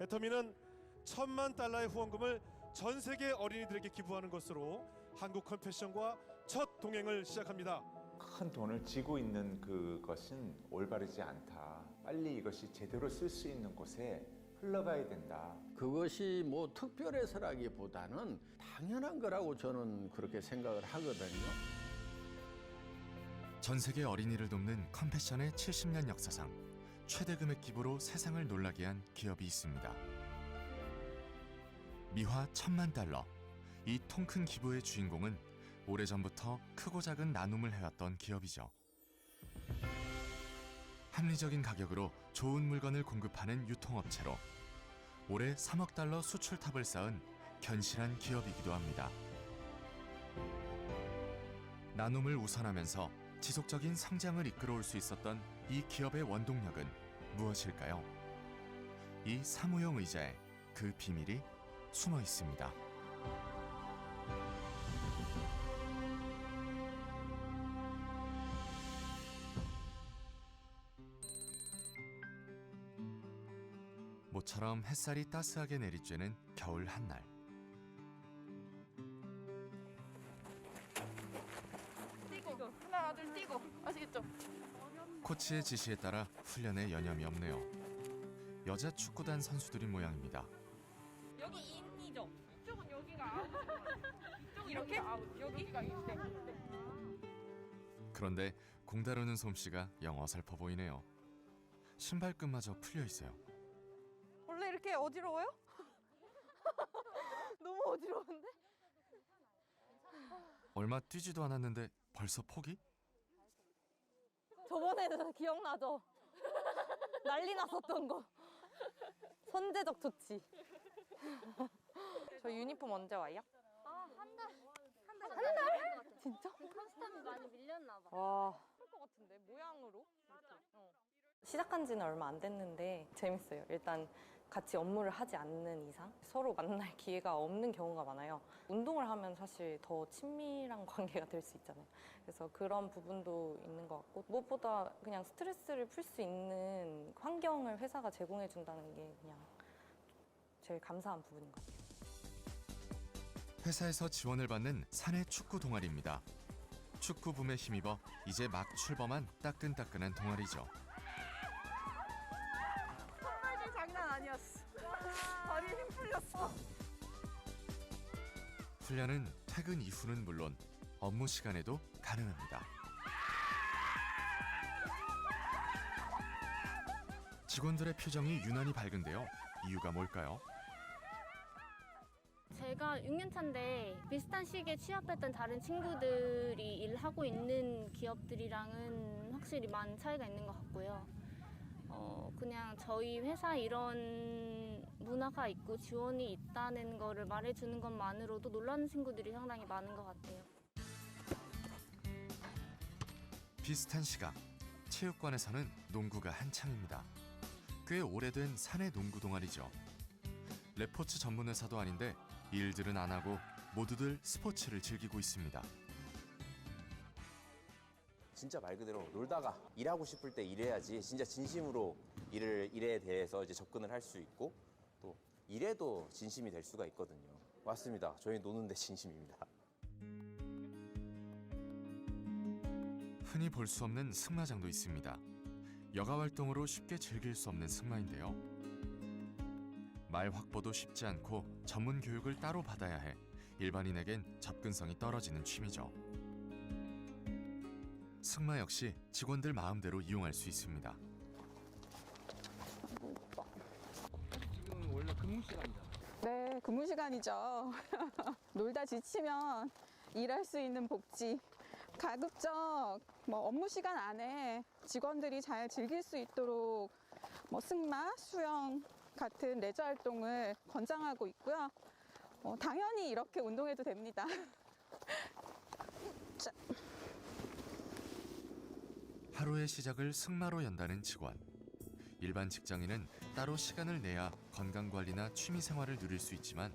애터미는 $10,000,000의 후원금을 전 세계 어린이들에게 기부하는 것으로 한국 컴패션과 첫 동행을 시작합니다. 큰 돈을 쥐고 있는 그것은 올바르지 않다. 빨리 이것이 제대로 쓸 수 있는 곳에 흘러가야 된다. 그것이 뭐 특별해서라기보다는 당연한 거라고 저는 그렇게 생각을 하거든요. 전 세계 어린이를 돕는 컴패션의 70년 역사상 최대 금액 기부로 세상을 놀라게 한 기업이 있습니다. 미화 $10,000,000. 이 통 큰 기부의 주인공은 오래전부터 크고 작은 나눔을 해왔던 기업이죠. 합리적인 가격으로 좋은 물건을 공급하는 유통업체로 올해 $3억 수출탑을 쌓은 견실한 기업이기도 합니다. 나눔을 우선하면서 지속적인 성장을 이끌어올 수 있었던 이 기업의 원동력은 무엇일까요? 이 사무용 의자에 그 비밀이 숨어 있습니다. 모처럼 햇살이 따스하게 내리쬐는 겨울 한날. 뛰고 하나 둘 뛰고 아시겠죠? 코치의 지시에 따라 훈련에 여념이 없네요. 여자 축구단 선수들인 모양입니다. 여기 인이죠? 이쪽은 여기가 아웃. 이쪽 이렇게 아웃. 여기가 인데. 그런데 공 다루는 솜씨가 영 어설퍼 보이네요. 신발끈마저 풀려 있어요. 원래 이렇게 어지러워요? 너무 어지러운데? 얼마 뛰지도 않았는데 벌써 포기? 저번에도 기억나죠? 난리 났었던 거. 선제적 조치. 저 유니폼 언제 와요? 한 달? 진짜? 컨스텀이 많이 밀렸나 봐. 와. 할 것 같은데 모양으로 이렇게. 시작한 지는 얼마 안 됐는데 재밌어요. 일단 같이 업무를 하지 않는 이상 서로 만날 기회가 없는 경우가 많아요. 운동을 하면 사실 더 친밀한 관계가 될 수 있잖아요. 그래서 그런 부분도 있는 것 같고 무엇보다 그냥 스트레스를 풀 수 있는 환경을 회사가 제공해 준다는 게 그냥 제일 감사한 부분인 것 같아요. 회사에서 지원을 받는 사내 축구 동아리입니다. 축구 붐에 힘입어 이제 막 출범한 따끈따끈한 동아리죠. 손발질 장난 아니었어. 다리 힘 풀렸어. 훈련은 퇴근 이후는 물론 업무 시간에도 가능합니다. 직원들의 표정이 유난히 밝은데요. 이유가 뭘까요? 제가 6년 차인데 비슷한 시기에 취업했던 다른 친구들이 일하고 있는 기업들이랑은 확실히 많은 차이가 있는 것 같고요. 그냥 저희 회사 이런 문화가 있고 지원이 있다는 거를 말해주는 것만으로도 놀라는 친구들이 상당히 많은 것 같아요. 비슷한 시각, 체육관에서는 농구가 한창입니다. 꽤 오래된 사내 농구 동아리죠. 레포츠 전문 회사도 아닌데 일들은 안 하고 모두들 스포츠를 즐기고 있습니다. 진짜 말 그대로 놀다가 일하고 싶을 때 일해야지 진짜 진심으로 일에 대해서 이제 접근을 할 수 있고 또 일에도 진심이 될 수가 있거든요. 맞습니다. 저희 노는데 진심입니다. 흔히 볼 수 없는 승마장도 있습니다. 여가 활동으로 쉽게 즐길 수 없는 승마인데요. 말 확보도 쉽지 않고 전문 교육을 따로 받아야 해 일반인에겐 접근성이 떨어지는 취미죠. 승마 역시 직원들 마음대로 이용할 수 있습니다. 지금 원래 근무 시간이잖아요. 네, 근무 시간이죠. 놀다 지치면 일할 수 있는 복지. 가급적 업무 시간 안에 직원들이 잘 즐길 수 있도록 승마, 수영 같은 레저 활동을 권장하고 있고요. 당연히 이렇게 운동해도 됩니다. 자. 하루의 시작을 승마로 연다는 직원. 일반 직장인은 따로 시간을 내야 건강관리나 취미생활을 누릴 수 있지만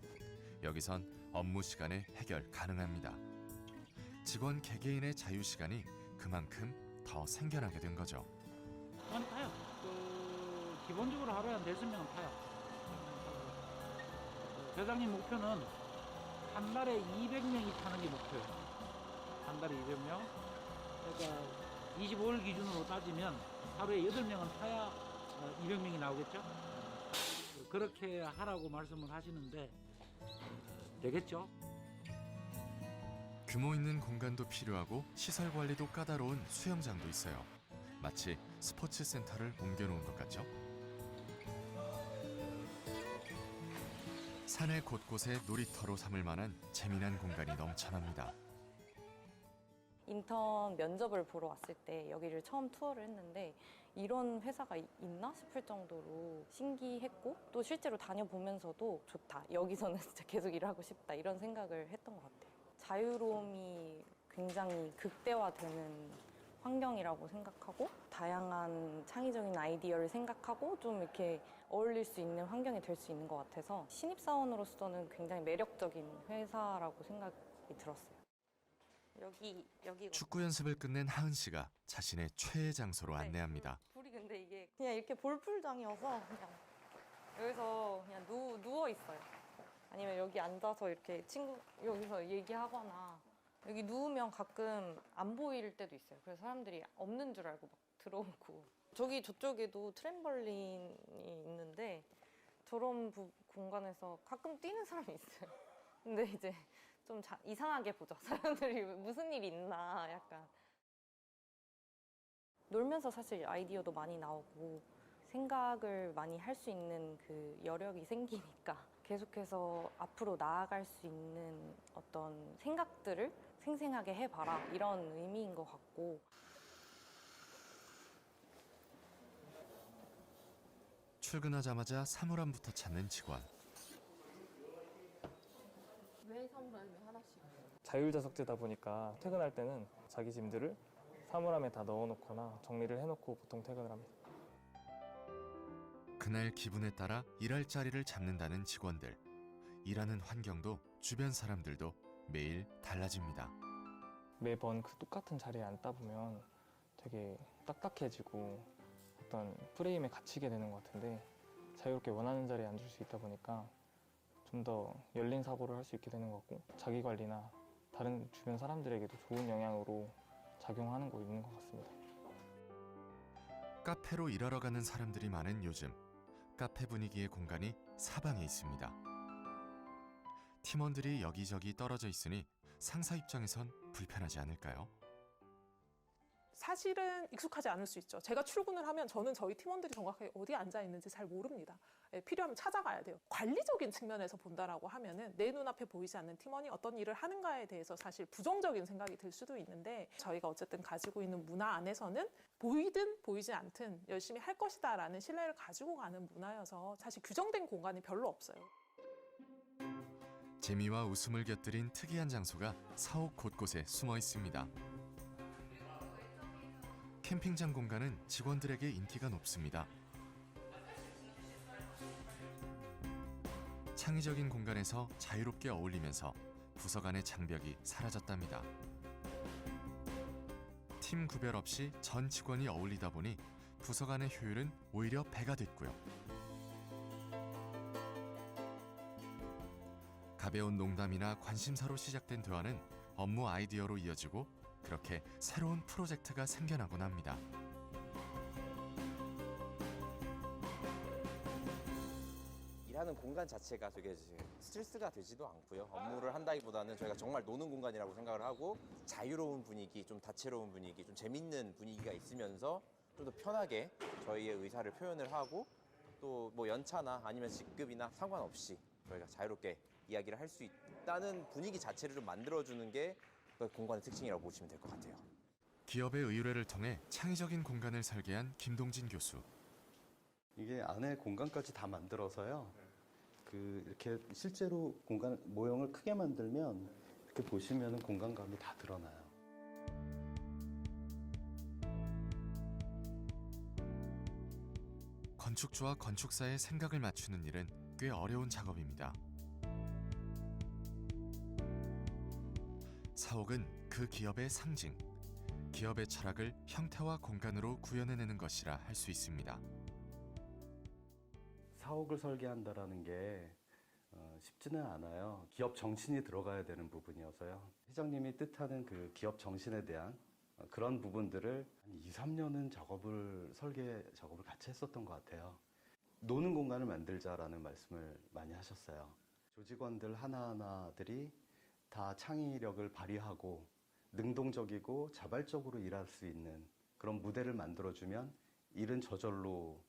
여기선 업무 시간에 해결 가능합니다. 직원 개개인의 자유시간이 그만큼 더 생겨나게 된 거죠. 많이 타요. 기본적으로 하루에 한 4-5명은 타요. 회장님 목표는 한 달에 200명이 타는 게 목표예요. 한 달에 200명. 그러니까 25일 기준으로 따지면 하루에 8명은 타야 200명이 나오겠죠. 그렇게 하라고 말씀을 하시는데 되겠죠? 규모 있는 공간도 필요하고 시설 관리도 까다로운 수영장도 있어요. 마치 스포츠 센터를 옮겨놓은 것 같죠? 산의 곳곳에 놀이터로 삼을 만한 재미난 공간이 넘쳐납니다. 인턴 면접을 보러 왔을 때 여기를 처음 투어를 했는데 이런 회사가 있나 싶을 정도로 신기했고 또 실제로 다녀보면서도 좋다. 여기서는 진짜 계속 일하고 싶다. 이런 생각을 했던 것 같아요. 자유로움이 굉장히 극대화되는 환경이라고 생각하고 다양한 창의적인 아이디어를 생각하고 좀 이렇게 어울릴 수 있는 환경이 될 수 있는 것 같아서 신입사원으로서는 굉장히 매력적인 회사라고 생각이 들었어요. 여기 축구 연습을 끝낸 하은 씨가 자신의 최애 장소로 안내합니다. 불이 근데 이게 그냥 이렇게 볼풀장이어서 그냥 여기서 그냥 누워 있어요. 아니면 여기 앉아서 이렇게 여기서 얘기하거나 여기 누우면 가끔 안 보일 때도 있어요. 그래서 사람들이 없는 줄 알고 막 들어오고 저쪽에도 트램벌린이 있는데 저런 공간에서 가끔 뛰는 사람이 있어요. 근데 이제 좀 이상하게 보죠. 사람들이 무슨 일이 있나 약간. 놀면서 사실 아이디어도 많이 나오고 생각을 많이 할 수 있는 그 여력이 생기니까 계속해서 앞으로 나아갈 수 있는 어떤 생각들을 생생하게 해봐라 이런 의미인 것 같고. 출근하자마자 사물함부터 찾는 직원. 왜 사물함에 하나씩? 자율자석제다 보니까 퇴근할 때는 자기 짐들을 사물함에 다 넣어놓거나 정리를 해놓고 보통 퇴근을 합니다. 그날 기분에 따라 일할 자리를 잡는다는 직원들. 일하는 환경도 주변 사람들도 매일 달라집니다. 매번 그 똑같은 자리에 앉다 보면 되게 딱딱해지고 어떤 프레임에 갇히게 되는 것 같은데 자유롭게 원하는 자리에 앉을 수 있다 보니까 좀 더 열린 사고를 할 수 있게 되는 것 같고 자기 관리나 다른 주변 사람들에게도 좋은 영향으로 작용하는 거 있는 것 같습니다. 카페로 일하러 가는 사람들이 많은 요즘 카페 분위기의 공간이 사방에 있습니다. 팀원들이 여기저기 떨어져 있으니 상사 입장에선 불편하지 않을까요? 사실은 익숙하지 않을 수 있죠. 제가 출근을 하면 저는 저희 팀원들이 정확하게 어디에 앉아 있는지 잘 모릅니다. 필요하면 찾아가야 돼요. 관리적인 측면에서 본다라고 하면은 내 눈앞에 보이지 않는 팀원이 어떤 일을 하는가에 대해서 사실 부정적인 생각이 들 수도 있는데 저희가 어쨌든 가지고 있는 문화 안에서는 보이든 보이지 않든 열심히 할 것이다라는 신뢰를 가지고 가는 문화여서 사실 규정된 공간이 별로 없어요. 재미와 웃음을 곁들인 특이한 장소가 사옥 곳곳에 숨어 있습니다. 캠핑장 공간은 직원들에게 인기가 높습니다. 창의적인 공간에서 자유롭게 어울리면서 부서 간의 장벽이 사라졌답니다. 팀 구별 없이 전 직원이 어울리다 보니 부서 간의 효율은 오히려 배가 됐고요. 가벼운 농담이나 관심사로 시작된 대화는 업무 아이디어로 이어지고 그렇게 새로운 프로젝트가 생겨나곤 합니다. 일하는 공간 자체가 되게 스트레스가 되지도 않고요. 업무를 한다기보다는 저희가 정말 노는 공간이라고 생각을 하고 자유로운 분위기, 좀 다채로운 분위기, 좀 재밌는 분위기가 있으면서 좀 더 편하게 저희의 의사를 표현을 하고 또 뭐 연차나 아니면 직급이나 상관없이 저희가 자유롭게 이야기를 할 수 있다는 분위기 자체를 좀 만들어주는 게 그 공간의 특징이라고 보시면 될 것 같아요. 기업의 의뢰를 통해 창의적인 공간을 설계한 김동진 교수. 이게 안에 공간까지 다 만들어서요. 이렇게 실제로 공간 모형을 크게 만들면 이렇게 보시면 공간감이 다 드러나요. 건축주와 건축사의 생각을 맞추는 일은 꽤 어려운 작업입니다. 사옥은 그 기업의 상징, 기업의 철학을 형태와 공간으로 구현해내는 것이라 할 수 있습니다. 사옥을 설계한다라는 게 쉽지는 않아요. 기업 정신이 들어가야 되는 부분이어서요. 회장님이 뜻하는 그 기업 정신에 대한 그런 부분들을 한 2, 3년은 설계 작업을 같이 했었던 것 같아요. 노는 공간을 만들자라는 말씀을 많이 하셨어요. 조직원들 하나하나들이 다 창의력을 발휘하고 능동적이고 자발적으로 일할 수 있는 그런 무대를 만들어주면 일은 저절로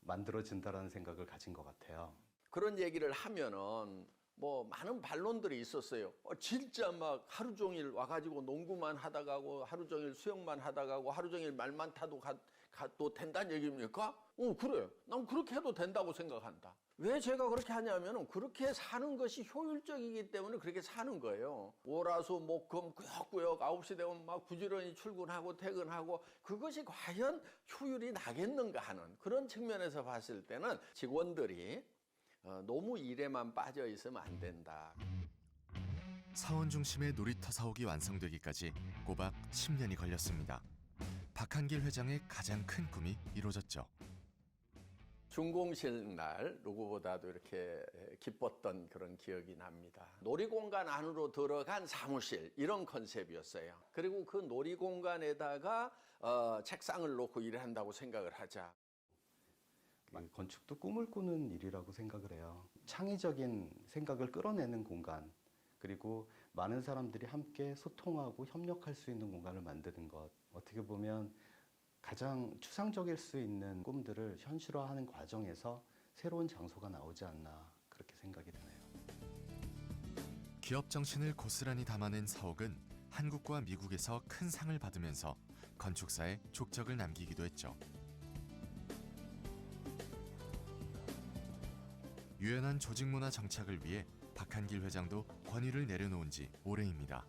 만들어진다라는 생각을 가진 것 같아요. 그런 얘기를 하면은 뭐 많은 반론들이 있었어요. 진짜 막 하루 종일 와가지고 농구만 하다 가고 하루 종일 수영만 하다 가고 하루 종일 말만 타도 또 된다는 얘기입니까? 그래. 난 그렇게 해도 된다고 생각한다. 왜 제가 그렇게 하냐면은 그렇게 사는 것이 효율적이기 때문에 그렇게 사는 거예요. 월화수목금 꾸역꾸역 9시 되면 막 부지런히 출근하고 퇴근하고 그것이 과연 효율이 나겠는가 하는 그런 측면에서 봤을 때는 직원들이 너무 일에만 빠져 있으면 안 된다. 사원 중심의 놀이터 사옥이 완성되기까지 꼬박 10년이 걸렸습니다. 박한길 회장의 가장 큰 꿈이 이루어졌죠. 준공식 날 누구보다도 이렇게 기뻤던 그런 기억이 납니다. 놀이공간 안으로 들어간 사무실 이런 컨셉이었어요. 그리고 그 놀이공간에다가 책상을 놓고 일을 한다고 생각을 하자. 건축도 꿈을 꾸는 일이라고 생각을 해요. 창의적인 생각을 끌어내는 공간, 그리고 많은 사람들이 함께 소통하고 협력할 수 있는 공간을 만드는 것. 어떻게 보면 가장 추상적일 수 있는 꿈들을 현실화하는 과정에서 새로운 장소가 나오지 않나 그렇게 생각이 드네요. 기업 정신을 고스란히 담아낸 사옥은 한국과 미국에서 큰 상을 받으면서 건축사에 족적을 남기기도 했죠. 유연한 조직문화 정착을 위해 박한길 회장도 권위를 내려놓은 지 오래입니다.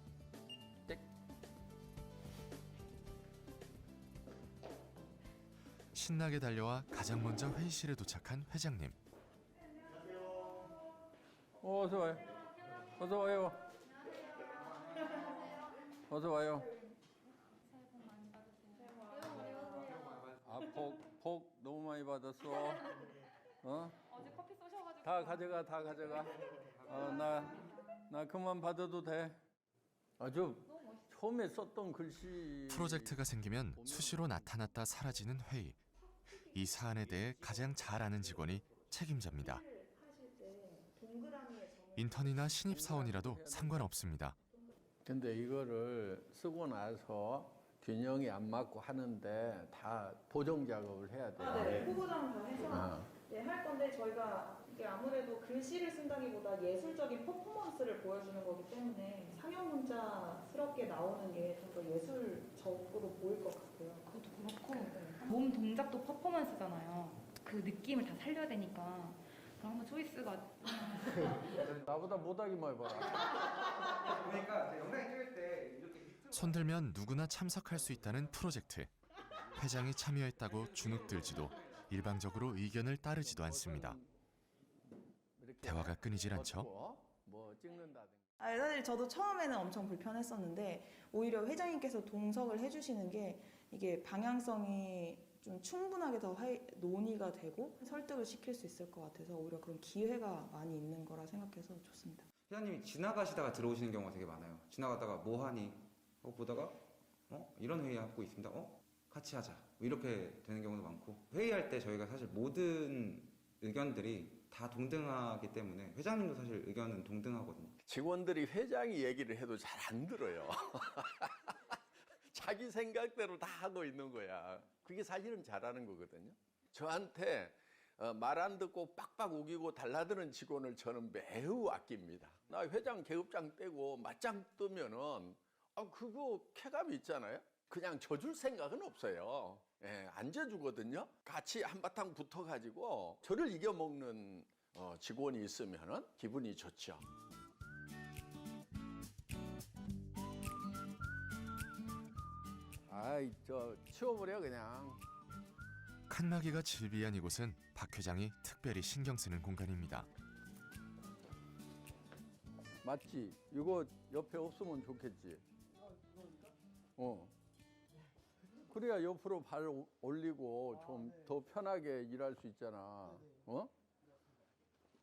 신나게 달려와 가장 먼저 회의실에 도착한 회장님. 어서 와요. 어서 와요. 어서 와요. 복 너무 많이 받았어. 어제 커피 쏘셔가지고 다 가져가. 나 그만 받아도 돼. 저 처음에 썼던 글씨. 프로젝트가 생기면 수시로 나타났다 사라지는 회의. 이 사안에 대해 가장 잘 아는 직원이 책임자입니다. 인턴이나 신입사원이라도 상관없습니다. 근데 이거를 쓰고 나서 균형이 안 맞고 하는데 다 보정 작업을 해야 돼요. 네, 후보장 다 해서 할 건데 저희가 이게 아무래도 글씨를 쓴다기보다 예술적인 퍼포먼스를 보여주는 거기 때문에 상형 문자스럽게 나오는 게 좀 더 예술적으로 보일 것 같아요. 그것도 그렇고 몸 동작도 퍼포먼스잖아요. 그 느낌을 다 살려야 되니까 그럼 한번 초이스가 나보다 못하기만 해봐라. 그러니까 영상 찍을 때 이렇게 손들면 누구나 참석할 수 있다는 프로젝트. 회장이 참여했다고 주눅들지도 일방적으로 의견을 따르지도 않습니다. 대화가 끊이질 않죠. 뭐 찍는다든가. 사실 저도 처음에는 엄청 불편했었는데 오히려 회장님께서 동석을 해주시는 게 이게 방향성이 좀 충분하게 더 논의가 되고 설득을 시킬 수 있을 것 같아서 오히려 그런 기회가 많이 있는 거라 생각해서 좋습니다. 회장님이 지나가시다가 들어오시는 경우가 되게 많아요. 지나가다가 뭐 하니? 보다가 이런 회의 하고 있습니다. 같이 하자. 이렇게 되는 경우도 많고 회의할 때 저희가 사실 모든 의견들이 다 동등하기 때문에 회장님도 사실 의견은 동등하거든요. 직원들이 회장이 얘기를 해도 잘 안 들어요. 자기 생각대로 다 하고 있는 거야. 그게 사실은 잘하는 거거든요. 저한테 말 안 듣고 빡빡 우기고 달라드는 직원을 저는 매우 아낍니다. 나 회장 계급장 떼고 맞짱 뜨면은 그거 쾌감이 있잖아요. 그냥 져줄 생각은 없어요. 안 져주거든요. 같이 한바탕 붙어가지고 저를 이겨먹는 직원이 있으면 기분이 좋죠. 치워버려 그냥. 칸막이가 질비한 이곳은 박 회장이 특별히 신경 쓰는 공간입니다. 맞지? 이거 옆에 없으면 좋겠지? 그래야 옆으로 발 올리고 좀 더 편하게 일할 수 있잖아.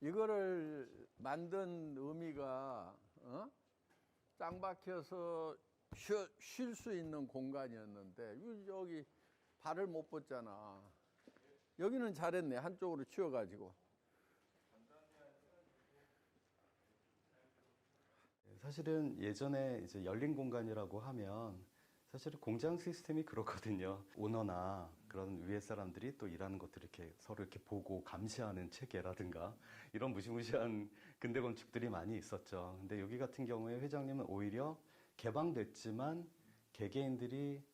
이거를 만든 의미가 땅 박혀서 쉴 수 있는 공간이었는데 여기 발을 못 뻗잖아. 여기는 잘했네. 한쪽으로 치워가지고. 사실은 예전에 이제 열린 공간이라고 하면 사실은 공장 시스템이 그렇거든요. 오너나 그런 위에 사람들이 또 일하는 것들을 이렇게 서로 이렇게 보고 감시하는 체계라든가 이런 무시무시한 근대 건축들이 많이 있었죠. 근데 여기 같은 경우에 회장님은 오히려 개방됐지만 개개인들이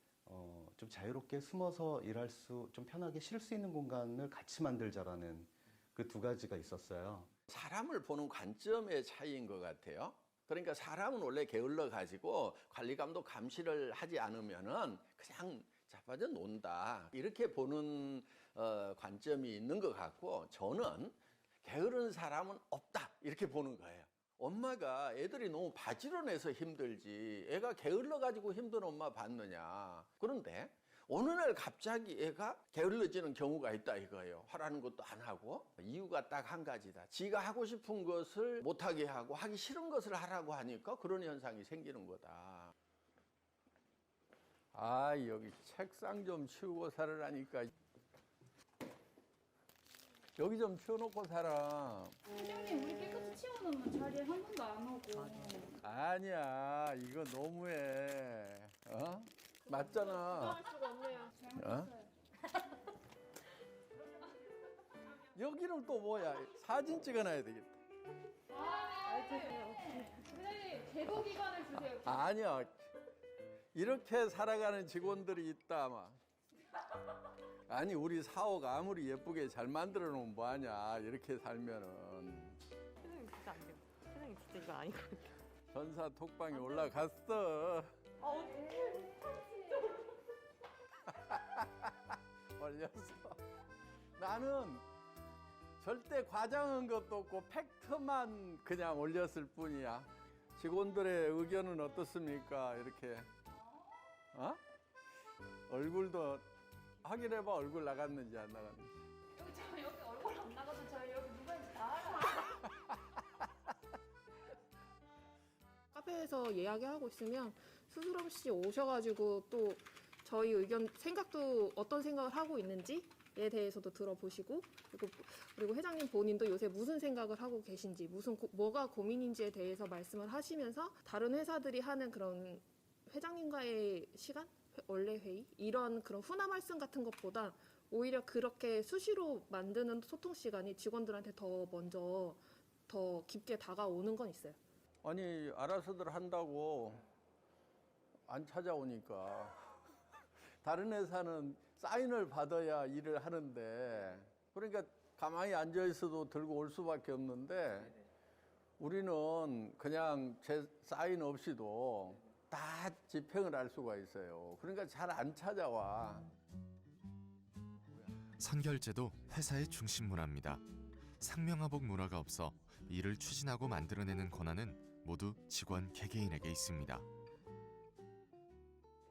좀 자유롭게 숨어서 일할 수, 좀 편하게 쉴 수 있는 공간을 같이 만들자라는 그 두 가지가 있었어요. 사람을 보는 관점의 차이인 것 같아요. 그러니까 사람은 원래 게을러 가지고 관리감독 감시를 하지 않으면은 그냥 자빠져 논다 이렇게 보는 관점이 있는 것 같고, 저는 게으른 사람은 없다 이렇게 보는 거예요. 엄마가 애들이 너무 바지런해서 힘들지 애가 게을러 가지고 힘든 엄마 봤느냐. 그런데 어느 날 갑자기 애가 게을러지는 경우가 있다 이거예요. 하라는 것도 안 하고. 이유가 딱 한 가지다. 지가 하고 싶은 것을 못하게 하고 하기 싫은 것을 하라고 하니까 그런 현상이 생기는 거다. 아, 여기 책상 좀 치우고 살으라니까. 여기 좀 치워놓고 살아. 회장님, 우리 깨끗이 치워놓으면 자리에 한 번도 안 오고. 아니야, 이거 너무해. 맞잖아. 할 수가 없네요. 여기는 또 뭐야? 사진 찍어놔야 되겠다. 회장님, 제보 기간을 주세요. 아니야. 이렇게 살아가는 직원들이 있다, 아마. 아니, 우리 사옥 아무리 예쁘게 잘 만들어 놓으면 뭐하냐, 이렇게 살면은. 회장님 진짜 안 돼요. 회장님 진짜 이거 아니거든요. 전사 톡방에 올라갔어. 올렸어. 나는 절대 과장한 것도 없고 팩트만 그냥 올렸을 뿐이야. 직원들의 의견은 어떻습니까? 이렇게. 얼굴도 확인해봐. 얼굴 나갔는지 안 나갔는지. 여기 얼굴 안 나가도 저희 여기 누구인지 다 알아요. 카페에서 이야기하고 있으면 스스럼 없이 오셔가지고 또 저희 의견, 생각도 어떤 생각을 하고 있는지에 대해서도 들어보시고, 그리고 회장님 본인도 요새 무슨 생각을 하고 계신지, 뭐가 고민인지에 대해서 말씀을 하시면서 다른 회사들이 하는 그런 회장님과의 시간? 원래 회의? 이런 그런 훈화 말씀 같은 것보다 오히려 그렇게 수시로 만드는 소통 시간이 직원들한테 더 먼저 더 깊게 다가오는 건 있어요. 아니, 알아서들 한다고 안 찾아오니까. 다른 회사는 사인을 받아야 일을 하는데, 그러니까 가만히 앉아있어도 들고 올 수밖에 없는데, 우리는 그냥 제 사인 없이도 다 집행을 할 수가 있어요. 그러니까 잘 안 찾아와. 선결제도 회사의 중심 문화입니다. 상명하복 문화가 없어 일을 추진하고 만들어내는 권한은 모두 직원 개개인에게 있습니다.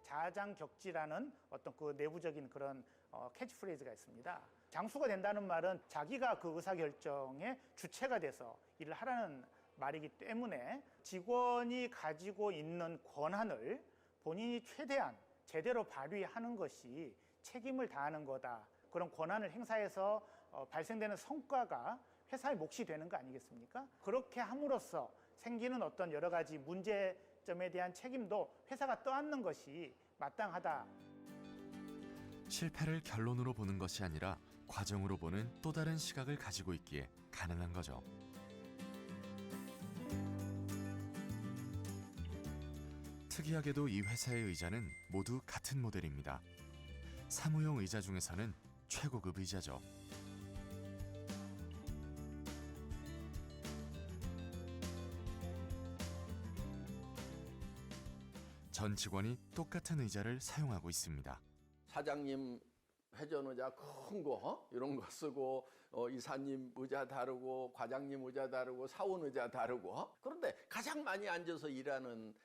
자장격지라는 어떤 그 내부적인 그런 캐치프레이즈가 있습니다. 장수가 된다는 말은 자기가 그 의사결정의 주체가 돼서 일을 하라는 말이기 때문에 직원이 가지고 있는 권한을 본인이 최대한 제대로 발휘하는 것이 책임을 다하는 거다. 그런 권한을 행사해서 발생되는 성과가 회사의 몫이 되는 거 아니겠습니까? 그렇게 함으로써 생기는 어떤 여러 가지 문제점에 대한 책임도 회사가 떠안는 것이 마땅하다. 실패를 결론으로 보는 것이 아니라 과정으로 보는 또 다른 시각을 가지고 있기에 가능한 거죠. 특이하게도 이 회사의 의자는 모두 같은 모델입니다. 사무용 의자 중에서는 최고급 의자죠. 전 직원이 똑같은 의자를 사용하고 있습니다. 사장님 회전 의자 큰 거 이런 거 쓰고, 이사님 의자 다르고, 과장님 의자 다르고, 사원 의자 다르고. 그런데 가장 많이 앉아서 일하는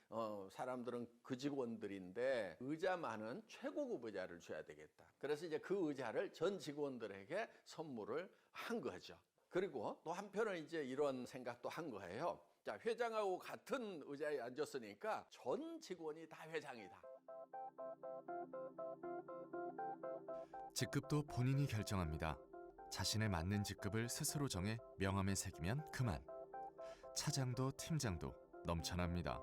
사람들은 그 직원들인데, 의자만은 최고급 의자를 줘야 되겠다. 그래서 이제 그 의자를 전 직원들에게 선물을 한 거죠. 그리고 또 한편은 이제 이런 생각도 한 거예요. 자, 회장하고 같은 의자에 앉았으니까 전 직원이 다 회장이다. 직급도 본인이 결정합니다. 자신에 맞는 직급을 스스로 정해 명함에 새기면 그만. 차장도 팀장도 넘쳐납니다.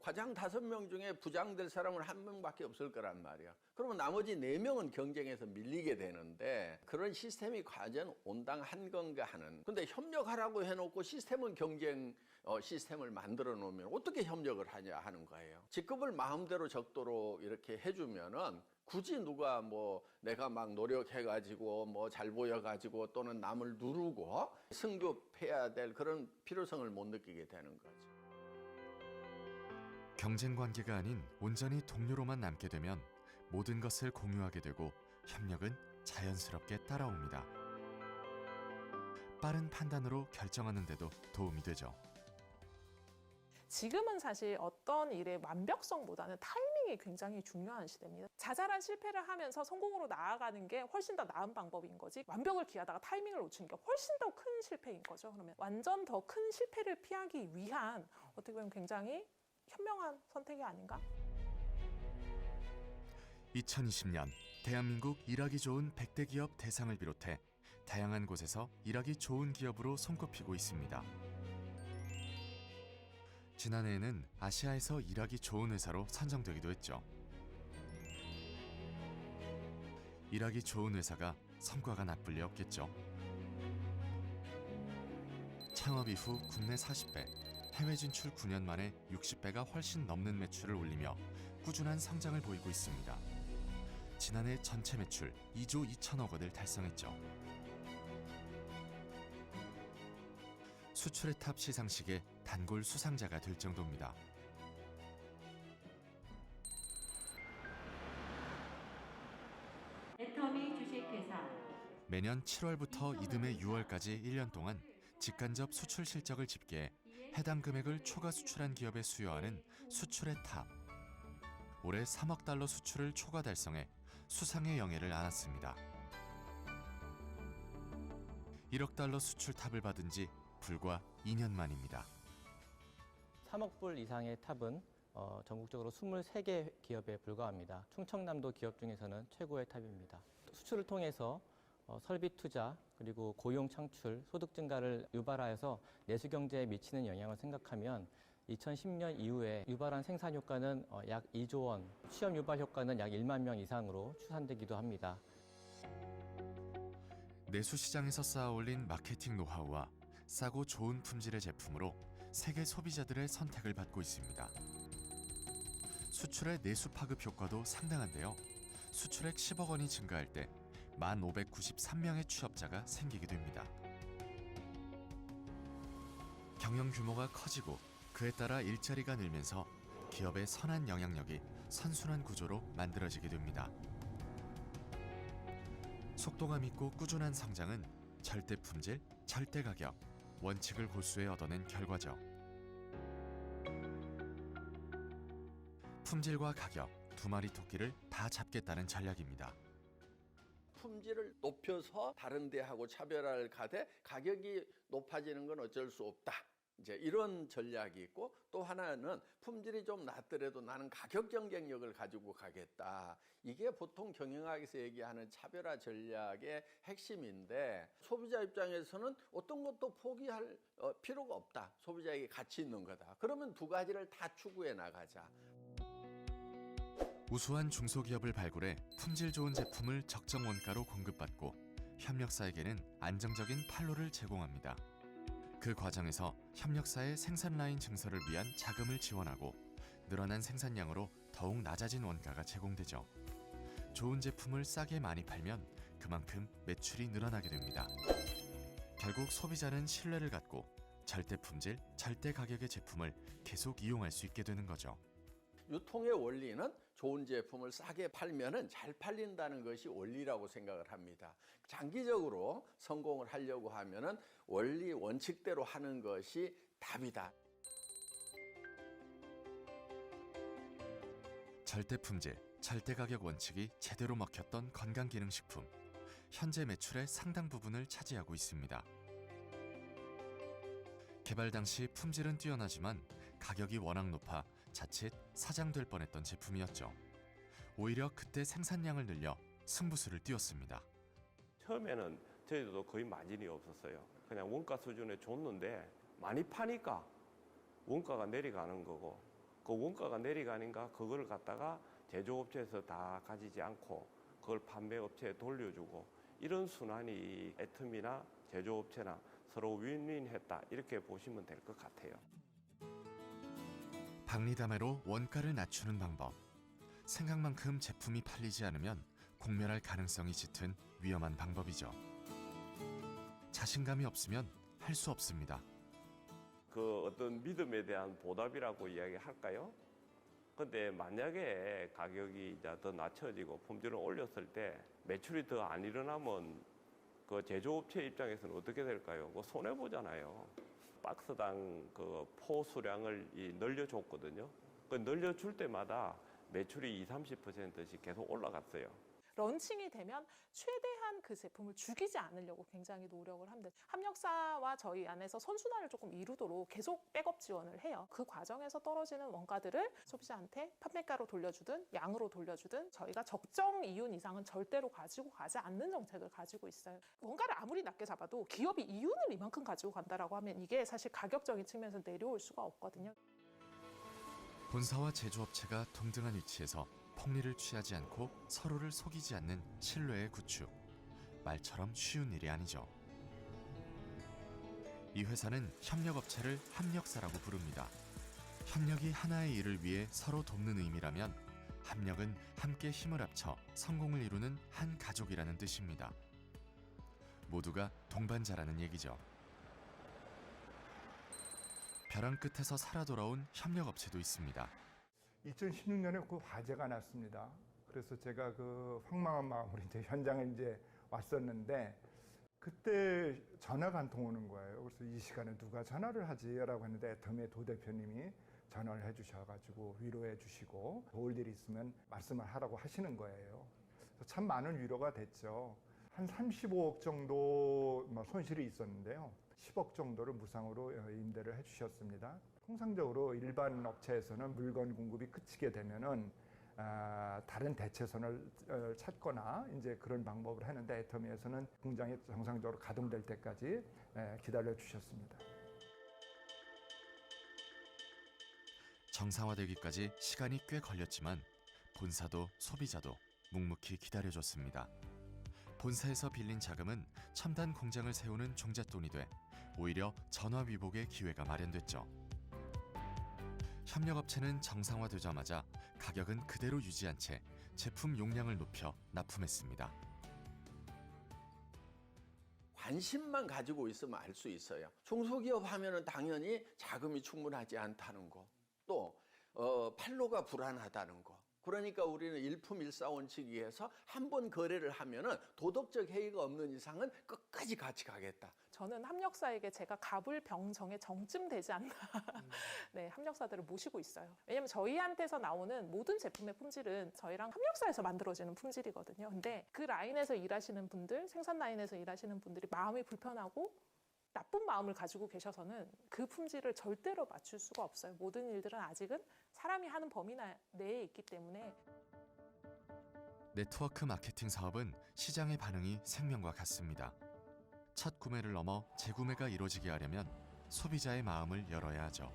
과장 5명 중에 부장 될 사람은 1명밖에 없을 거란 말이야. 그러면 나머지 4명은 경쟁에서 밀리게 되는데 그런 시스템이 과연 온당한 건가 하는. 근데 협력하라고 해놓고 시스템은 경쟁 시스템을 만들어 놓으면 어떻게 협력을 하냐 하는 거예요. 직급을 마음대로 적도록 이렇게 해주면은 굳이 누가 뭐 내가 막 노력해가지고 뭐 잘 보여가지고 또는 남을 누르고 승급해야 될 그런 필요성을 못 느끼게 되는 거죠. 경쟁 관계가 아닌 온전히 동료로만 남게 되면 모든 것을 공유하게 되고 협력은 자연스럽게 따라옵니다. 빠른 판단으로 결정하는 데도 도움이 되죠. 지금은 사실 어떤 일의 완벽성보다는 타이밍이 굉장히 중요한 시대입니다. 자잘한 실패를 하면서 성공으로 나아가는 게 훨씬 더 나은 방법인 거지, 완벽을 기하다가 타이밍을 놓치는 게 훨씬 더 큰 실패인 거죠. 그러면 완전 더 큰 실패를 피하기 위한 어떻게 보면 굉장히 현명한 선택이 아닌가? 2020년 대한민국 일하기 좋은 100대 기업 대상을 비롯해 다양한 곳에서 일하기 좋은 기업으로 손꼽히고 있습니다. 지난해에는 아시아에서 일하기 좋은 회사로 선정되기도 했죠. 일하기 좋은 회사가 성과가 나쁠 리 없겠죠. 창업 이후 국내 40배, 해외 진출 9년 만에 60배가 훨씬 넘는 매출을 올리며 꾸준한 성장을 보이고 있습니다. 지난해 전체 매출 2조 2천억 원을 달성했죠. 수출의 탑 시상식의 단골 수상자가 될 정도입니다. 애터미 주식회사 매년 7월부터 이듬해 6월까지 1년 동안 직간접 수출 실적을 집계해 해당 금액을 초과 수출한 기업에 수여하는 수출의 탑. 올해 3억 달러 수출을 초과 달성해 수상의 영예를 안았습니다. 1억 달러 수출 탑을 받은 지 불과 2년 만입니다. 3억 불 이상의 탑은 전국적으로 23개 기업에 불과합니다. 충청남도 기업 중에서는 최고의 탑입니다. 수출을 통해서 설비 투자, 그리고 고용 창출, 소득 증가를 유발하여서 내수 경제에 미치는 영향을 생각하면 2010년 이후에 유발한 생산 효과는 약 2조 원, 취업 유발 효과는 약 1만 명 이상으로 추산되기도 합니다. 내수 시장에서 쌓아올린 마케팅 노하우와 싸고 좋은 품질의 제품으로 세계 소비자들의 선택을 받고 있습니다. 수출의 내수 파급 효과도 상당한데요. 수출액 10억 원이 증가할 때 1,593명의 취업자가 생기게 됩니다. 경영 규모가 커지고 그에 따라 일자리가 늘면서 기업의 선한 영향력이 선순환 구조로 만들어지게 됩니다. 속도감 있고 꾸준한 성장은 절대 품질, 절대 가격, 원칙을 고수해 얻어낸 결과죠. 품질과 가격, 두 마리 토끼를 다 잡겠다는 전략입니다. 품질을 높여서 다른 데하고 차별화를 가되 가격이 높아지는 건 어쩔 수 없다. 이제 이런 전략이 있고, 또 하나는 품질이 좀 낮더라도 나는 가격 경쟁력을 가지고 가겠다. 이게 보통 경영학에서 얘기하는 차별화 전략의 핵심인데, 소비자 입장에서는 어떤 것도 포기할 필요가 없다. 소비자에게 가치 있는 거다. 그러면 두 가지를 다 추구해 나가자. 우수한 중소기업을 발굴해 품질 좋은 제품을 적정 원가로 공급받고 협력사에게는 안정적인 판로를 제공합니다. 그 과정에서 협력사의 생산 라인 증설을 위한 자금을 지원하고 늘어난 생산량으로 더욱 낮아진 원가가 제공되죠. 좋은 제품을 싸게 많이 팔면 그만큼 매출이 늘어나게 됩니다. 결국 소비자는 신뢰를 갖고 절대 품질, 절대 가격의 제품을 계속 이용할 수 있게 되는 거죠. 유통의 원리는 좋은 제품을 싸게 팔면은 잘 팔린다는 것이 원리라고 생각을 합니다. 장기적으로 성공을 하려고 하면은 원리 원칙대로 하는 것이 답이다. 절대 품질, 절대 가격 원칙이 제대로 먹혔던 건강기능식품. 현재 매출의 상당 부분을 차지하고 있습니다. 개발 당시 품질은 뛰어나지만 가격이 워낙 높아 자칫 사장될 뻔했던 제품이었죠. 오히려 그때 생산량을 늘려 승부수를 띄웠습니다. 처음에는 저희도 거의 마진이 없었어요. 그냥 원가 수준에 줬는데 많이 파니까 원가가 내려가는 거고, 그 원가가 내려가니까 그걸 갖다가 제조업체에서 다 가지지 않고 그걸 판매업체에 돌려주고, 이런 순환이 애텀이나 제조업체나 서로 윈윈했다, 이렇게 보시면 될 것 같아요. 박리담회로 원가를 낮추는 방법. 생각만큼 제품이 팔리지 않으면 공멸할 가능성이 짙은 위험한 방법이죠. 자신감이 없으면 할 수 없습니다. 그 어떤 믿음에 대한 보답이라고 이야기할까요? 근데 만약에 가격이 이제 더 낮춰지고 품질을 올렸을 때 매출이 더 안 일어나면 그 제조업체 입장에서는 어떻게 될까요? 그 손해 보잖아요. 박스당 그 포수량을 늘려줬거든요. 그 늘려줄 때마다 매출이 20-30%씩 계속 올라갔어요. 런칭이 되면 최대한 그 제품을 죽이지 않으려고 굉장히 노력을 합니다. 협력사와 저희 안에서 선순환을 조금 이루도록 계속 백업 지원을 해요. 그 과정에서 떨어지는 원가들을 소비자한테 판매가로 돌려주든 양으로 돌려주든 저희가 적정 이윤 이상은 절대로 가지고 가지 않는 정책을 가지고 있어요. 원가를 아무리 낮게 잡아도 기업이 이윤을 이만큼 가지고 간다라고 하면 이게 사실 가격적인 측면에서 내려올 수가 없거든요. 본사와 제조업체가 동등한 위치에서 폭리를 취하지 않고 서로를 속이지 않는 신뢰의 구축. 말처럼 쉬운 일이 아니죠. 이 회사는 협력업체를 합력사라고 부릅니다. 협력이 하나의 일을 위해 서로 돕는 의미라면 합력은 함께 힘을 합쳐 성공을 이루는 한 가족이라는 뜻입니다. 모두가 동반자라는 얘기죠. 벼랑 끝에서 살아 돌아온 협력업체도 있습니다. 2016년에 그 화재가 났습니다. 그래서 제가 그 황망한 마음으로 이제 현장에 이제 왔었는데 그때 전화가 한 통 오는 거예요. 그래서 이 시간에 누가 전화를 하지라고 했는데 애터미의 도 대표님이 전화를 해주셔가지고 위로해 주시고 도울 일이 있으면 말씀을 하라고 하시는 거예요. 그래서 참 많은 위로가 됐죠. 한 35억 정도 손실이 있었는데요. 10억 정도를 무상으로 임대를 해주셨습니다. 통상적으로 일반 업체에서는 물건 공급이 그치게 되면은 다른 대체선을 찾거나 이제 그런 방법을 하는데 애터미에서는 공장이 정상적으로 가동될 때까지 기다려 주셨습니다. 정상화되기까지 시간이 꽤 걸렸지만 본사도 소비자도 묵묵히 기다려줬습니다. 본사에서 빌린 자금은 첨단 공장을 세우는 종잣돈이 돼 오히려 전화위복의 기회가 마련됐죠. 협력업체는 정상화되자마자 가격은 그대로 유지한 채 제품 용량을 높여 납품했습니다. 관심만 가지고 있으면 알 수 있어요. 중소기업 하면은 당연히 자금이 충분하지 않다는 거, 또 판로가 불안하다는 거. 그러니까 우리는 일품일사원칙위에서 한 번 거래를 하면은 도덕적 해이가 없는 이상은 끝까지 같이 가겠다. 저는 합력사에게 제가 갑을병정에 정쯤 되지 않나 네, 합력사들을 모시고 있어요. 왜냐면 저희한테서 나오는 모든 제품의 품질은 저희랑 합력사에서 만들어지는 품질이거든요. 근데 그 라인에서 일하시는 분들, 생산 라인에서 일하시는 분들이 마음이 불편하고 나쁜 마음을 가지고 계셔서는 그 품질을 절대로 맞출 수가 없어요. 모든 일들은 아직은 사람이 하는 범위 내에 있기 때문에. 네트워크 마케팅 사업은 시장의 반응이 생명과 같습니다. 첫 구매를 넘어 재구매가 이루어지게 하려면 소비자의 마음을 열어야 하죠.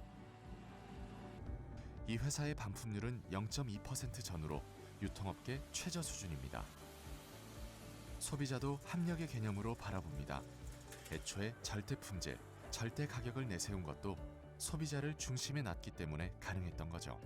이 회사의 반품률은 0.2% 전후로 유통업계 최저 수준입니다. 소비자도 합력의 개념으로 바라봅니다. 애초에 절대 품질, 절대 가격을 내세운 것도 소비자를 중심에 놨기 때문에 가능했던 거죠.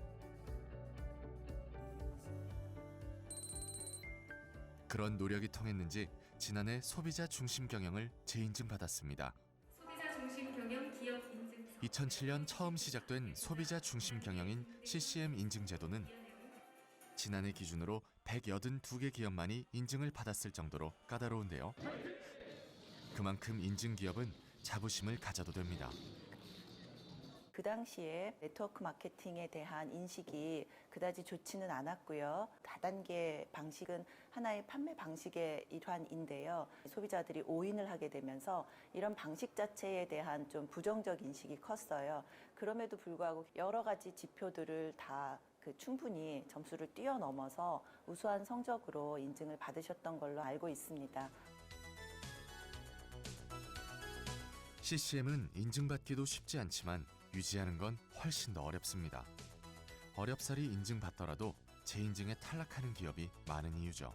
그런 노력이 통했는지 지난해 소비자 중심 경영을 재인증받았습니다. 소비자 중심 경영 기업 인증. 2007년 처음 시작된 소비자 중심 경영인 CCM 인증 제도는 지난해 기준으로 182개 기업만이 인증을 받았을 정도로 까다로운데요. 그만큼 인증 기업은 자부심을 가져도 됩니다. 그 당시에 네트워크 마케팅에 대한 인식이 그다지 좋지는 않았고요. 다단계 방식은 하나의 판매 방식의 일환인데요. 소비자들이 오인을 하게 되면서 이런 방식 자체에 대한 좀 부정적 인식이 컸어요. 그럼에도 불구하고 여러 가지 지표들을 다 충분히 점수를 뛰어넘어서 우수한 성적으로 인증을 받으셨던 걸로 알고 있습니다. CCM은 인증받기도 쉽지 않지만 유지하는 건 훨씬 더 어렵습니다. 어렵사리 인증받더라도 재인증에 탈락하는 기업이 많은 이유죠.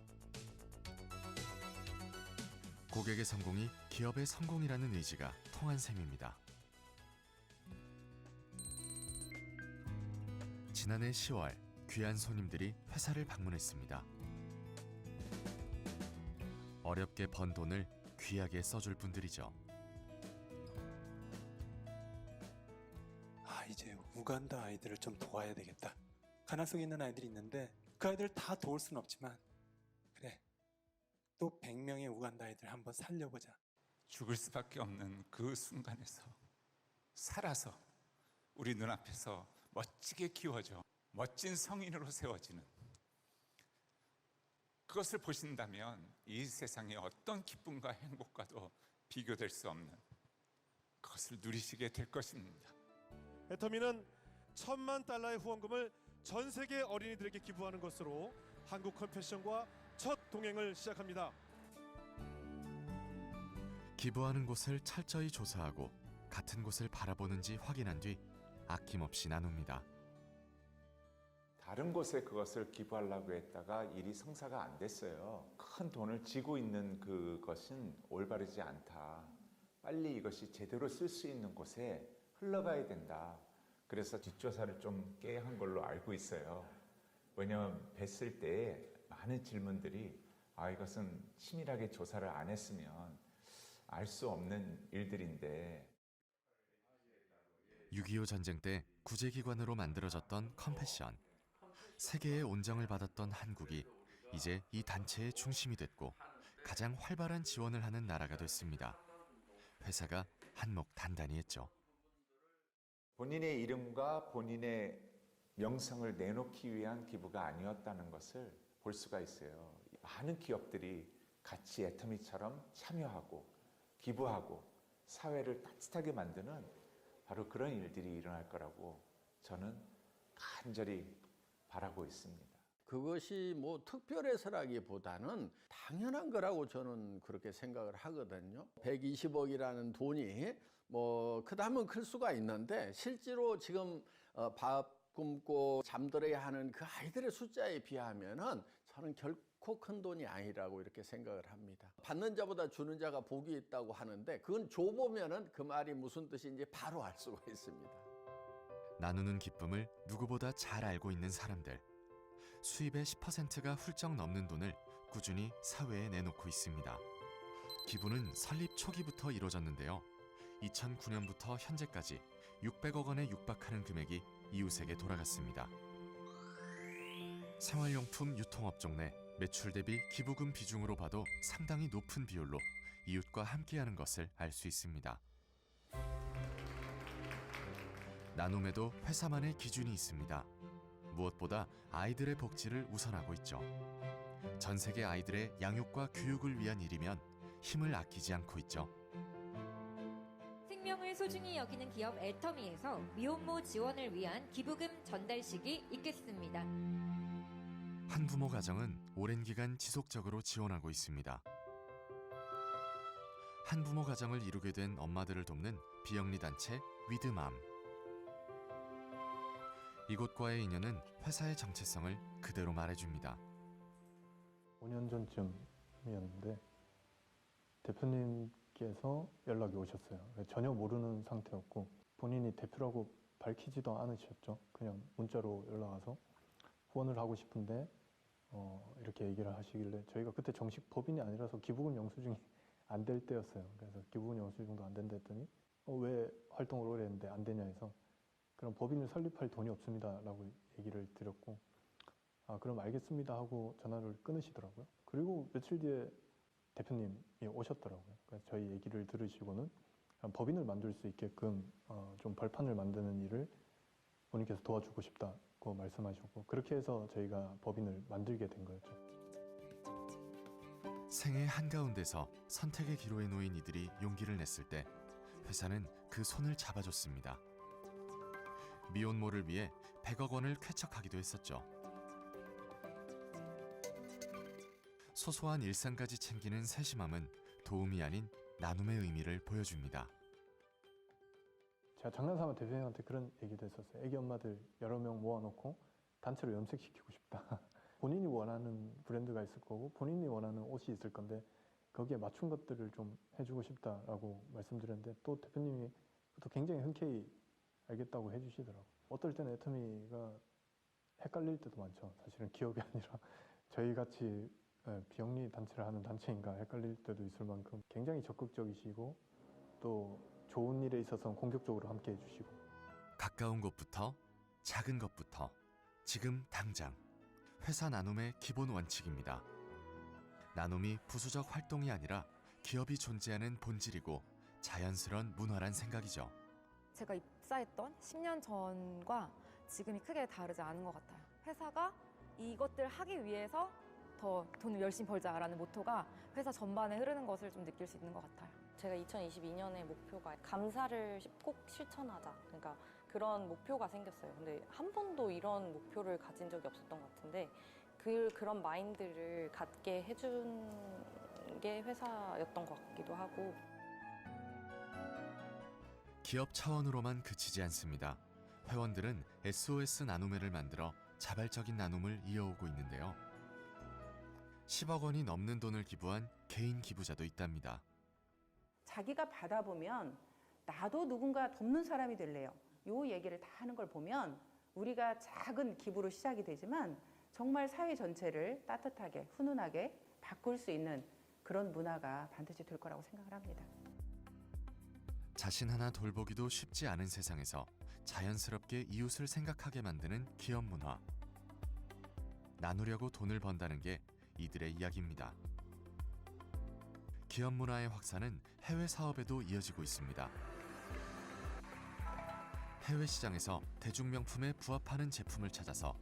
고객의 성공이 기업의 성공이라는 의지가 통한 셈입니다. 지난해 10월 귀한 손님들이 회사를 방문했습니다. 어렵게 번 돈을 귀하게 써줄 분들이죠. 이제 우간다 아이들을 좀 도와야 되겠다. 가난성에 있는 아이들이 있는데 그 아이들을 다 도울 수는 없지만 그래, 또 100명의 우간다 아이들 한번 살려보자. 죽을 수밖에 없는 그 순간에서 살아서 우리 눈앞에서 멋지게 키워져 멋진 성인으로 세워지는 그것을 보신다면 이 세상의 어떤 기쁨과 행복과도 비교될 수 없는 그것을 누리시게 될 것입니다. 애터미는 $10,000,000의 후원금을 전 세계 어린이들에게 기부하는 것으로 한국 컴패션과 첫 동행을 시작합니다. 기부하는 곳을 철저히 조사하고 같은 곳을 바라보는지 확인한 뒤 아낌없이 나눕니다. 다른 곳에 그것을 기부하려고 했다가 일이 성사가 안 됐어요. 큰 돈을 쥐고 있는 그것은 올바르지 않다. 빨리 이것이 제대로 쓸 수 있는 곳에 흘러가야 된다. 그래서 뒷조사를 좀 깨야 한 걸로 알고 있어요. 왜냐하면 뵀을 때 많은 질문들이 이것은 치밀하게 조사를 안 했으면 알 수 없는 일들인데 6.25 전쟁 때 구제기관으로 만들어졌던 컴패션. 세계의 온정을 받았던 한국이 이제 이 단체의 중심이 됐고 가장 활발한 지원을 하는 나라가 됐습니다. 회사가 한몫 단단히 했죠. 본인의 이름과 본인의 명성을 내놓기 위한 기부가 아니었다는 것을 볼 수가 있어요. 많은 기업들이 같이 애터미처럼 참여하고 기부하고 사회를 따뜻하게 만드는 바로 그런 일들이 일어날 거라고 저는 간절히 바라고 있습니다. 그것이 뭐 특별해서라기보다는 당연한 거라고 저는 그렇게 생각을 하거든요. 120억이라는 돈이 뭐 크다면 클 수가 있는데 실제로 지금 밥 굶고 잠들어야 하는 그 아이들의 숫자에 비하면은 저는 결코 큰 돈이 아니라고 이렇게 생각을 합니다. 받는 자보다 주는 자가 복이 있다고 하는데 그건 줘보면은 그 말이 무슨 뜻인지 바로 알 수가 있습니다. 나누는 기쁨을 누구보다 잘 알고 있는 사람들. 수입의 10%가 훌쩍 넘는 돈을 꾸준히 사회에 내놓고 있습니다. 기부는 설립 초기부터 이루어졌는데요. 2009년부터 현재까지 600억 원에 육박하는 금액이 이웃에게 돌아갔습니다. 생활용품 유통업종 내 매출 대비 기부금 비중으로 봐도 상당히 높은 비율로 이웃과 함께하는 것을 알 수 있습니다. 나눔에도 회사만의 기준이 있습니다. 무엇보다 아이들의 복지를 우선하고 있죠. 전 세계 아이들의 양육과 교육을 위한 일이면 힘을 아끼지 않고 있죠. 생명을 소중히 여기는 기업 애터미에서 미혼모 지원을 위한 기부금 전달식이 있겠습니다. 한부모 가정은 오랜 기간 지속적으로 지원하고 있습니다. 한부모 가정을 이루게 된 엄마들을 돕는 비영리 단체 위드맘. 이곳과의 인연은 회사의 정체성을 그대로 말해줍니다. 5년 전쯤이었는데 대표님께서 연락이 오셨어요. 전혀 모르는 상태였고 본인이 대표라고 밝히지도 않으셨죠. 그냥 문자로 연락 와서 후원을 하고 싶은데 이렇게 얘기를 하시길래 저희가 그때 정식 법인이 아니라서 기부금 영수증이 안 될 때였어요. 그래서 기부금 영수증도 안 된다 했더니 왜 활동을 오래 했는데 안 되냐 해서 그럼 법인을 설립할 돈이 없습니다 라고 얘기를 드렸고 그럼 알겠습니다 하고 전화를 끊으시더라고요. 그리고 며칠 뒤에 대표님이 오셨더라고요. 그래서 저희 얘기를 들으시고는 법인을 만들 수 있게끔 좀 벌판을 만드는 일을 본인께서 도와주고 싶다고 말씀하셨고 그렇게 해서 저희가 법인을 만들게 된 거였죠. 생애 한가운데서 선택의 기로에 놓인 이들이 용기를 냈을 때 회사는 그 손을 잡아줬습니다. 미혼모를 위해 100억 원을 쾌척하기도 했었죠. 소소한 일상까지 챙기는 세심함은 도움이 아닌 나눔의 의미를 보여줍니다. 제가 장난삼아 대표님한테 그런 얘기도 했었어요. 애기 엄마들 여러 명 모아놓고 단체로 염색시키고 싶다. 본인이 원하는 브랜드가 있을 거고 본인이 원하는 옷이 있을 건데 거기에 맞춘 것들을 좀 해주고 싶다라고 말씀드렸는데 또 대표님이 또 굉장히 흔쾌히 알겠다고 해주시더라고요. 어떨 때는 애터미가 헷갈릴 때도 많죠. 사실은 기업이 아니라 저희같이 비영리 단체를 하는 단체인가 헷갈릴 때도 있을 만큼 굉장히 적극적이시고 또 좋은 일에 있어서는 공격적으로 함께 해주시고 가까운 곳부터 작은 것부터 지금 당장 회사 나눔의 기본 원칙입니다. 나눔이 부수적 활동이 아니라 기업이 존재하는 본질이고 자연스러운 문화란 생각이죠. 제가 입사했던 10년 전과 지금이 크게 다르지 않은 것 같아요. 회사가 이것들 하기 위해서 더 돈을 열심히 벌자라는 모토가 회사 전반에 흐르는 것을 좀 느낄 수 있는 것 같아요. 제가 2022년에 목표가 감사를 꼭 실천하자. 그러니까 그런 목표가 생겼어요. 근데 한 번도 이런 목표를 가진 적이 없었던 것 같은데 그런 마인드를 갖게 해준 게 회사였던 것 같기도 하고. 기업 차원으로만 그치지 않습니다. 회원들은 SOS 나눔회를 만들어 자발적인 나눔을 이어오고 있는데요. 10억 원이 넘는 돈을 기부한 개인 기부자도 있답니다. 자기가 받아보면 나도 누군가 돕는 사람이 될래요. 요 얘기를 다 하는 걸 보면 우리가 작은 기부로 시작이 되지만 정말 사회 전체를 따뜻하게 훈훈하게 바꿀 수 있는 그런 문화가 반드시 될 거라고 생각을 합니다. 자신 하나 돌보기도 쉽지 않은 세상에서 자연스럽게 이웃을 생각하게 만드는 기업 문화. 나누려고 돈을 번다는 게 이들의 이야기입니다. 기업 문화의 확산은 해외 사업에도 이어지고 있습니다. 해외 시장에서 대중명품에 부합하는 제품을 찾아서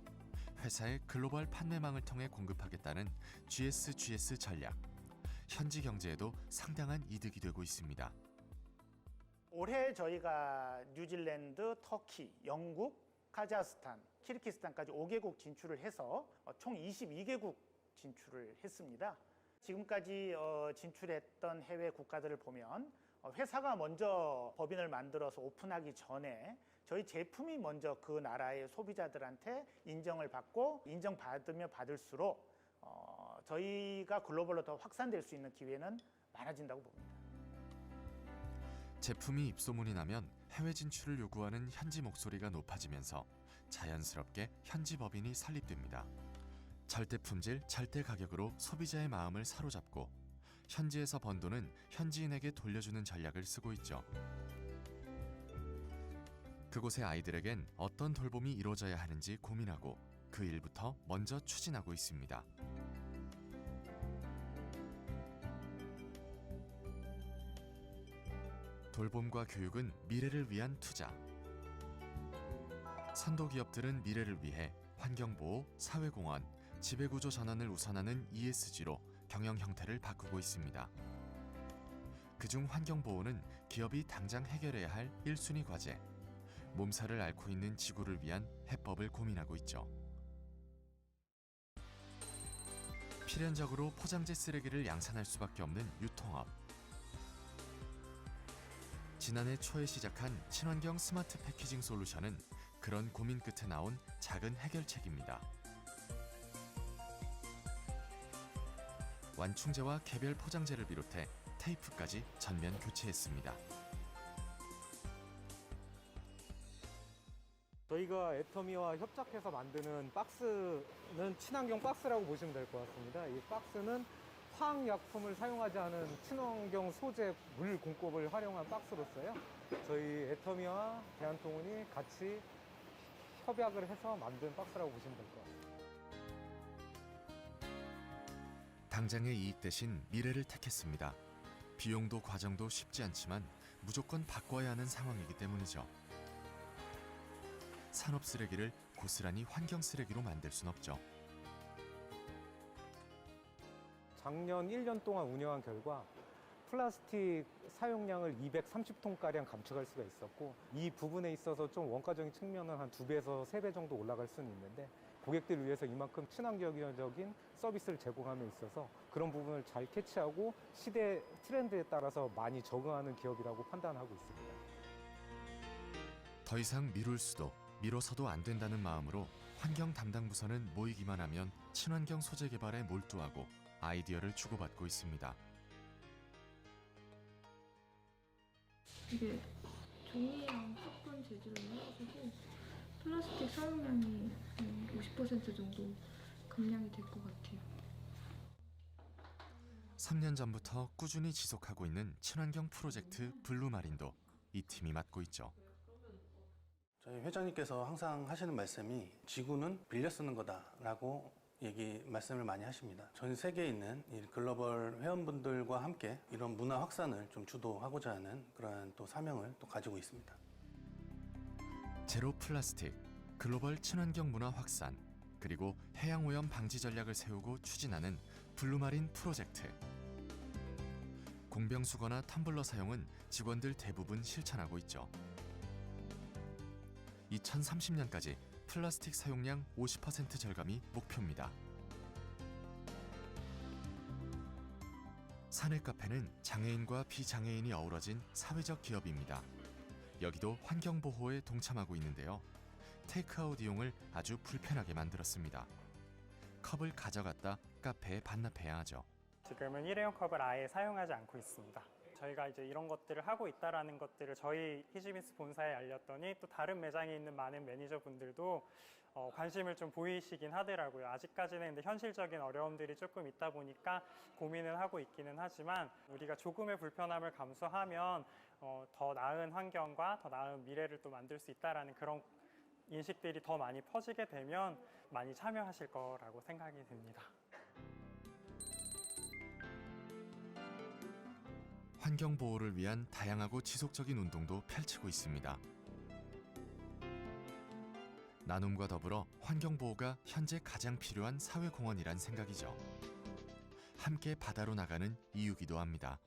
회사의 글로벌 판매망을 통해 공급하겠다는 GSGS 전략. 현지 경제에도 상당한 이득이 되고 있습니다. 올해 저희가 뉴질랜드, 터키, 영국, 카자흐스탄, 키르기스탄까지 5개국 진출을 해서 총 22개국 진출을 했습니다. 지금까지 진출했던 해외 국가들을 보면 회사가 먼저 법인을 만들어서 오픈하기 전에 저희 제품이 먼저 그 나라의 소비자들한테 인정을 받고 인정받으면 받을수록 저희가 글로벌로 더 확산될 수 있는 기회는 많아진다고 봅니다. 제품이 입소문이 나면 해외 진출을 요구하는 현지 목소리가 높아지면서 자연스럽게 현지 법인이 설립됩니다. 절대 품질, 절대 가격으로 소비자의 마음을 사로잡고 현지에서 번 돈은 현지인에게 돌려주는 전략을 쓰고 있죠. 그곳의 아이들에겐 어떤 돌봄이 이루어져야 하는지 고민하고 그 일부터 먼저 추진하고 있습니다. 돌봄과 교육은 미래를 위한 투자. 선도 기업들은 미래를 위해 환경보호, 사회공헌, 지배구조 전환을 우선하는 ESG로 경영 형태를 바꾸고 있습니다. 그중 환경보호는 기업이 당장 해결해야 할 1순위 과제, 몸살을 앓고 있는 지구를 위한 해법을 고민하고 있죠. 필연적으로 포장재 쓰레기를 양산할 수밖에 없는 유통업. 지난해 초에 시작한 친환경 스마트 패키징 솔루션은 그런 고민 끝에 나온 작은 해결책입니다. 완충제와 개별 포장재를 비롯해 테이프까지 전면 교체했습니다. 저희가 애터미와 협작해서 만드는 박스는 친환경 박스라고 보시면 될 것 같습니다. 이 박스는 화학약품을 사용하지 않은 친환경 소재 물 공법을 활용한 박스로서요. 저희 애터미와 대한통운이 같이 협약을 해서 만든 박스라고 보시면 될 것 같습니다. 당장의 이익 대신 미래를 택했습니다. 비용도 과정도 쉽지 않지만 무조건 바꿔야 하는 상황이기 때문이죠. 산업 쓰레기를 고스란히 환경 쓰레기로 만들 순 없죠. 작년 1년 동안 운영한 결과 플라스틱 사용량을 230톤가량 감축할 수가 있었고, 이 부분에 있어서 좀 원가적인 측면은 한 2배에서 3배 정도 올라갈 수는 있는데, 고객들을 위해서 이만큼 친환경적인 서비스를 제공함에 있어서 그런 부분을 잘 캐치하고 시대 트렌드에 따라서 많이 적응하는 기업이라고 판단하고 있습니다. 더 이상 미룰 수도 미뤄서도 안 된다는 마음으로 환경 담당 부서는 모이기만 하면 친환경 소재 개발에 몰두하고 아이디어를 주고받고 있습니다. 이게 종이랑 팝콘 재질로 해가지고 플라스틱 사용량이 50% 정도 감량이 될 것 같아요. 3년 전부터 꾸준히 지속하고 있는 친환경 프로젝트 블루마린도 이 팀이 맡고 있죠. 저희 회장님께서 항상 하시는 말씀이 지구는 빌려 쓰는 거다라고 말씀을 많이 하십니다. 전 세계에 있는 이 글로벌 회원분들과 함께 이런 문화 확산을 좀 주도하고자 하는 그러한 또 사명을 또 가지고 있습니다. 제로 플라스틱, 글로벌 친환경 문화 확산, 그리고 해양 오염 방지 전략을 세우고 추진하는 블루마린 프로젝트. 공병수거나 텀블러 사용은 직원들 대부분 실천하고 있죠. 2030년까지 플라스틱 사용량 50% 절감이 목표입니다. 사내 카페는 장애인과 비장애인이 어우러진 사회적 기업입니다. 여기도 환경 보호에 동참하고 있는데요. 테이크아웃 이용을 아주 불편하게 만들었습니다. 컵을 가져갔다 카페에 반납해야 하죠. 지금은 일회용 컵을 아예 사용하지 않고 있습니다. 저희가 이제 이런 것들을 하고 있다라는 것들을 저희 히지빈스 본사에 알렸더니 또 다른 매장에 있는 많은 매니저분들도 관심을 좀 보이시긴 하더라고요. 아직까지는 근데 현실적인 어려움들이 조금 있다 보니까 고민을 하고 있기는 하지만 우리가 조금의 불편함을 감수하면 더 나은 환경과 더 나은 미래를 또 만들 수 있다라는 그런 인식들이 더 많이 퍼지게 되면 많이 참여하실 거라고 생각이 듭니다. 환경 보호를 위한 다양하고 지속적인 운동도 펼치고 있습니다. 나눔과 더불어 환경 보호가 현재 가장 필요한 사회 공헌이란 생각이죠. 함께 바다로 나가는 이유기도 합니다.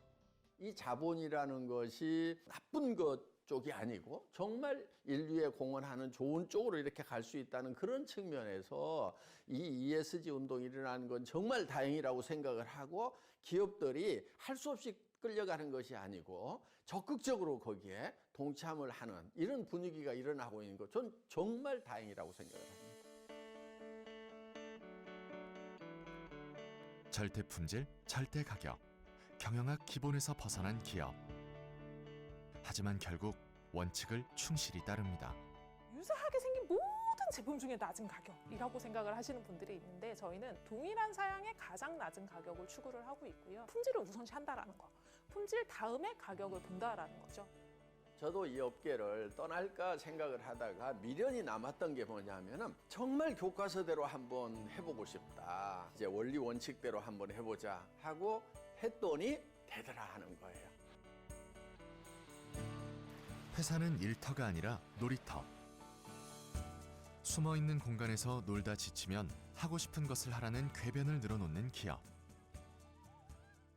이 자본이라는 것이 나쁜 것 쪽이 아니고 정말 인류에 공헌하는 좋은 쪽으로 이렇게 갈 수 있다는 그런 측면에서 이 ESG 운동이 일어나는 건 정말 다행이라고 생각을 하고, 기업들이 할 수 없이 끌려가는 것이 아니고 적극적으로 거기에 동참을 하는 이런 분위기가 일어나고 있는 것, 전 정말 다행이라고 생각을 합니다. 절대 품질, 절대 가격, 경영학 기본에서 벗어난 기업. 하지만 결국 원칙을 충실히 따릅니다. 유사하게 생긴 모든 제품 중에 낮은 가격이라고 생각을 하시는 분들이 있는데, 저희는 동일한 사양의 가장 낮은 가격을 추구를 하고 있고요. 품질을 우선시한다라는 거, 품질 다음에 가격을 본다라는 거죠. 저도 이 업계를 떠날까 생각을 하다가 미련이 남았던 게 뭐냐면은 정말 교과서대로 한번 해보고 싶다. 이제 원리 원칙대로 한번 해보자 하고 했더니 되더라 하는 거예요. 회사는 일터가 아니라 놀이터. 숨어있는 공간에서 놀다 지치면 하고 싶은 것을 하라는 궤변을 늘어놓는 기업.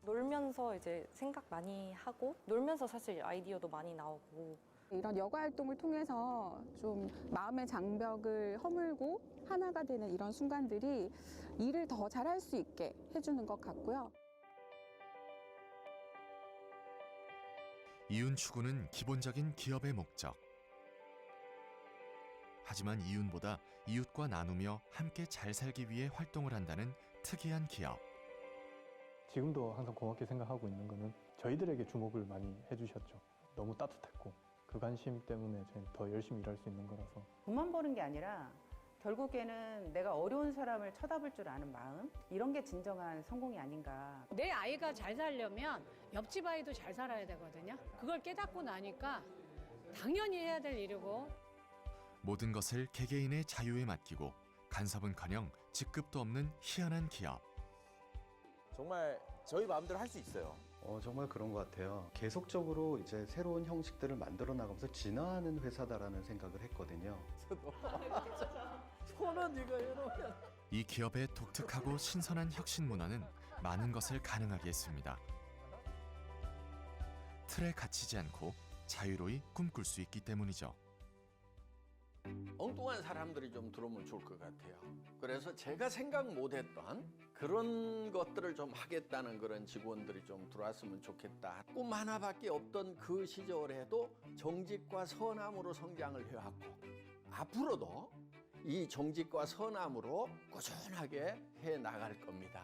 놀면서 이제 생각 많이 하고, 놀면서 사실 아이디어도 많이 나오고. 이런 여가 활동을 통해서 좀 마음의 장벽을 허물고 하나가 되는 이런 순간들이 일을 더 잘할 수 있게 해주는 것 같고요. 이윤 추구는 기본적인 기업의 목적. 하지만 이윤보다 이웃과 나누며 함께 잘 살기 위해 활동을 한다는 특이한 기업. 지금도 항상 고맙게 생각하고 있는 거는 저희들에게 주목을 많이 해주셨죠. 너무 따뜻했고 그 관심 때문에 저희는 더 열심히 일할 수 있는 거라서. 돈만 버는 게 아니라 결국에는 내가 어려운 사람을 쳐다볼 줄 아는 마음, 이런 게 진정한 성공이 아닌가. 내 아이가 잘 살려면 옆집 아이도 잘 살아야 되거든요. 그걸 깨닫고 나니까 당연히 해야 될 일이고. 모든 것을 개개인의 자유에 맡기고 간섭은커녕 직급도 없는 희한한 기업. 정말 저희 마음대로 할 수 있어요. 정말 그런 것 같아요. 계속적으로 이제 새로운 형식들을 만들어 나가면서 진화하는 회사다라는 생각을 했거든요. 손은 이거 이러면 이 기업의 독특하고 신선한 혁신 문화는 많은 것을 가능하게 했습니다. 틀에 갇히지 않고 자유로이 꿈꿀 수 있기 때문이죠. 엉뚱한 사람들이 좀 들어오면 좋을 것 같아요. 그래서 제가 생각 못했던 그런 것들을 좀 하겠다는 그런 직원들이 좀 들어왔으면 좋겠다. 꿈 하나밖에 없던 그 시절에도 정직과 선함으로 성장을 해왔고 앞으로도 이 정직과 선함으로 꾸준하게 해나갈 겁니다.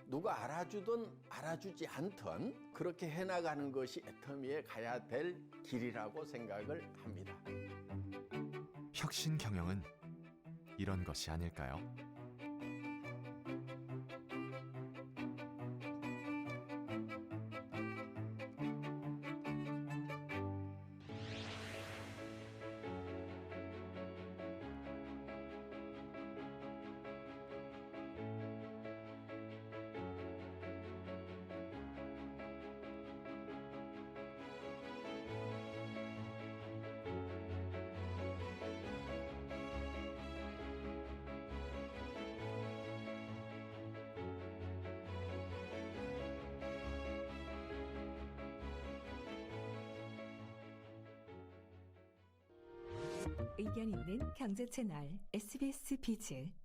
누가 알아주든 알아주지 않든 그렇게 해나가는 것이 애터미에 가야 될 길이라고 생각을 합니다. 혁신 경영은 이런 것이 아닐까요? 의견 있는 경제 채널 SBS 비즈.